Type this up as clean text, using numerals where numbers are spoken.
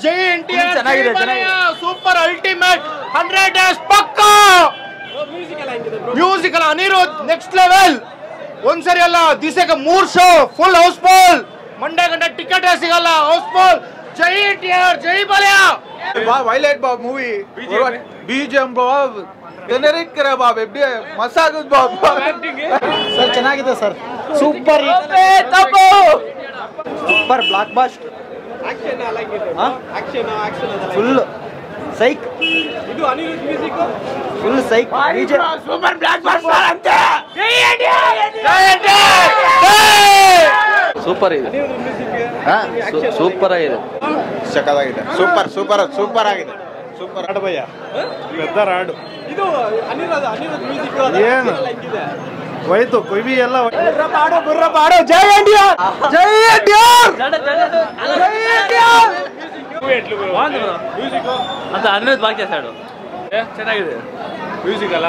ಜೈ NTR super ultimate 100 days ಪಕ್ಕಾ musical Anirudh next level ಒಂದ್ಸರಿ ಅಲ್ಲ ದಿಸೆಗೆ 3 ಶೋ ಫುಲ್ ಹೌಸ್ಫುಲ್ ಮಂಡ್ಯ ಗಂಟ ಟಿಕೆಟ್ ಸಿಗಲ್ಲ ಹೌಸ್ಫುಲ್ ಜೈ ಎನ್ಟಿಆರ್ ಜೈ ಬಾಲಯ್ಯ ವೈಲೈಟ್ ಬಾಬ್ ಮೂವಿ ಬಿಜಿಎಂ ಬಾಬ್ ಜನರಿಕ್ ಕರೆ ಬಾಬ್ ಎಬ್ಡಿ ಮಸಾಗುದ್ ಬಾಬ್ ಸರ್ ಚೆನ್ನಾಗಿದೆ sir super super blockbuster action ಆಗಿದೆ ಆಕ್ಷನ್ ಫುಲ್ ಸೈಕ್ ಇದು Anirudh music full psych super blockbuster ಅಂತ ಸೂಪರ್ ಇದೆ ಸೂಪರ್ ಆಗಿದೆ ಸಕ್ಕತ್ತಾಗಿದೆ ಸೂಪರ್ ಸೂಪರ್ ಸೂಪರ್ ಆಗಿದೆ ಸೂಪರ್ ಆಡು ಭಯ್ಯ ಪೆದ್ದ ರಾಡು ಇದು ಅನಿರುದ್ಧ್ ಮ್ಯೂಸಿಕ್ ಏನು ಹೋಯ್ತು ಕೊಯ್ವಿ ಎಲ್ಲ ಜೈ ಎನ್ಟಿಆರ್ ಜೈ ಎನ್ಟಿಆರ್ ಅಂತ ಅನಿರುದ್ಧ್ ಬಾಕಿ ಸೈಡು ಚೆನ್ನಾಗಿದೆ ಮ್ಯೂಸಿಕ್ ಅಲ್ಲ